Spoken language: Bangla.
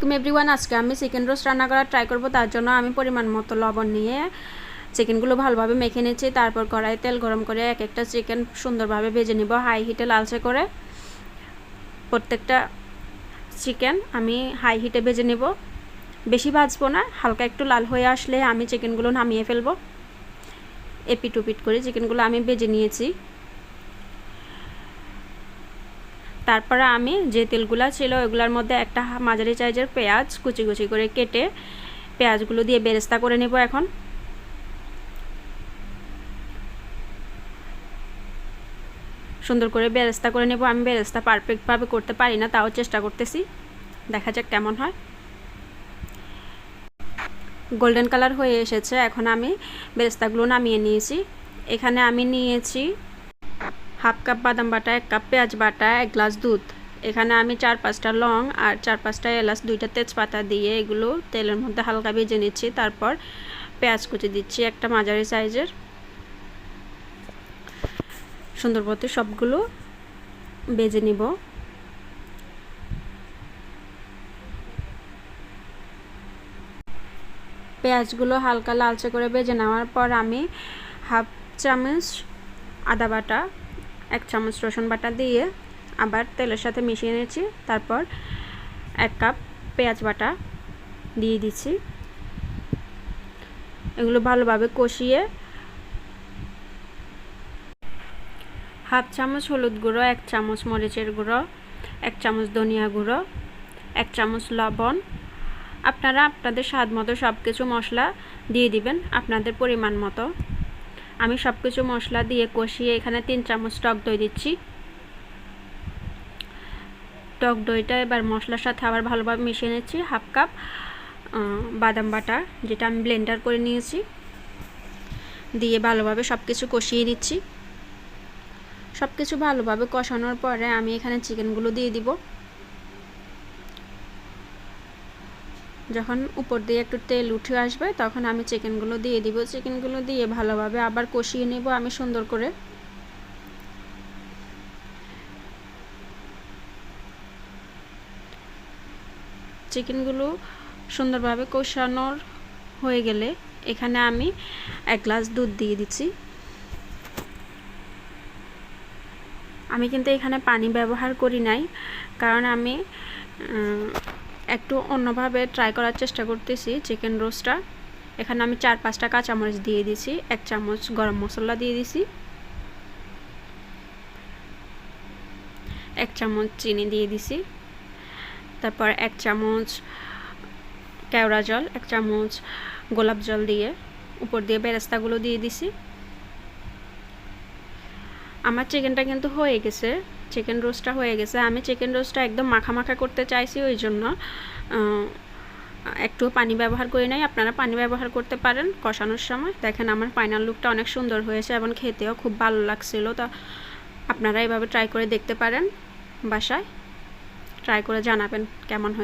আলাইকুম এভরিওয়ান। আজকে আমি চিকেন রোস্ট রান্না করার ট্রাই করব। তার জন্য আমি পরিমাণ মতো লবণ নিয়ে চিকেনগুলো ভালোভাবে মেখে নিচ্ছি। তারপর কড়াইয়ে তেল গরম করে এক একটা চিকেন সুন্দরভাবে ভেজে নিব হাই হিটে লালচে করে। প্রত্যেকটা চিকেন আমি হাই হিটে ভেজে নেব, বেশি ভাজবো না। হালকা একটু লাল হয়ে আসলে আমি চিকেনগুলো নামিয়ে ফেলবো। এপিট ওপিট করে চিকেনগুলো আমি ভেজে নিয়েছি। তারপরে আমি যে তেলগুলো ছিল ওগুলোর মধ্যে একটা মাঝারি সাইজের পেঁয়াজ কুচি কুচি করে কেটে পেঁয়াজগুলো দিয়ে বেরেস্তা করে নেব। এখন সুন্দর করে বেরেস্তা করে নেব। আমি বেরেস্তা পারফেক্টভাবে করতে পারি না, তাও চেষ্টা করতেছি, দেখা যাক কেমন হয়। গোল্ডেন কালার হয়ে এসেছে। এখন আমি বেরেস্তাগুলো নামিয়ে নিয়েছি। এখানে আমি নিয়েছি হাফ কাপ বাদাম বাটা, 1 কাপ পেঁয়াজ বাটা, 1 গ্লাস দুধ। এখানে আমি 4-5টা লং আর 4-5টা এলাচ, 2টা তেজপাতা দিয়ে এগুলো তেলের মধ্যে হালকা ভেজে নিচ্ছি। তারপর পেঁয়াজ কুচি দিচ্ছি একটা মাঝারি সাইজের। সুন্দরভাবে সবগুলো ভেজে নিব। পেঁয়াজগুলো হালকা লালচে করে ভেজে নেওয়ার পর আমি হাফ চামচ আদা বাটা, 1 চামচ রসুন বাটা দিয়ে আবার তেলের সাথে মিশিয়ে নিয়েছি। তারপর 1 কাপ পেঁয়াজ বাটা দিয়ে দিচ্ছি। এগুলো ভালোভাবে কষিয়ে হাফ চামচ হলুদ গুঁড়ো, 1 চামচ মরিচের গুঁড়ো, 1 চামচ ধনিয়া গুঁড়ো, 1 চামচ লবণ। আপনারা আপনাদের স্বাদ মতো সব কিছু মশলা দিয়ে দিবেন, আপনাদের পরিমাণ মতো। আমি সব কিছু মশলা দিয়ে কষিয়ে এখানে 3 চামচ টক দই দিচ্ছি। টক দইটা এবার মশলার সাথে আবার ভালোভাবে মিশিয়ে নিচ্ছি। হাফ কাপ বাদাম বাটা, যেটা আমি ব্লেন্ডার করে নিয়েছি, দিয়ে ভালোভাবে সব কিছু কষিয়ে নিচ্ছি। সব কিছু ভালোভাবে কষানোর পরে আমি এখানে চিকেনগুলো দিয়ে দিব। যখন উপর দিয়ে একটু তেল উঠে আসবে তখন আমি চিকেনগুলো দিয়ে দিব। চিকেনগুলো দিয়ে ভালোভাবে আবার কষিয়ে নেব আমি সুন্দর করে। চিকেনগুলো সুন্দরভাবে কষানোর হয়ে গেলে এখানে আমি 1 গ্লাস দুধ দিয়ে দিচ্ছি। আমি কিন্তু এখানে পানি ব্যবহার করি নাই, কারণ আমি একটু অন্যভাবে ট্রাই করার চেষ্টা করতেছি চিকেন রোস্টটা। এখানে আমি 4-5টা কাঁচামরিচ দিয়ে দিছি, 1 চামচ গরম মশলা দিয়ে দিছি, 1 চামচ চিনি দিয়ে দিছি। তারপর 1 চামচ কেওড়া জল, 1 চামচ গোলাপ জল দিয়ে উপর দিয়ে বেরেস্তাগুলো দিয়ে দিছি। আমার চিকেনটা কিন্তু হয়ে গেছে, চিকেন রোস্টটা হয়ে গেছে। আমি চিকেন রোস্টটা একদম মাখা মাখা করতে চাইছি, ওই জন্য একটু পানি ব্যবহার করি নাই। আপনারা পানি ব্যবহার করতে পারেন কষানোর সময়। দেখেন আমার ফাইনাল লুকটা অনেক সুন্দর হয়েছে এবং খেতেও খুব ভালো লাগছিল। তো আপনারা এভাবে ট্রাই করে দেখতে পারেন, বাসায় ট্রাই করে জানাবেন কেমন হয়েছে।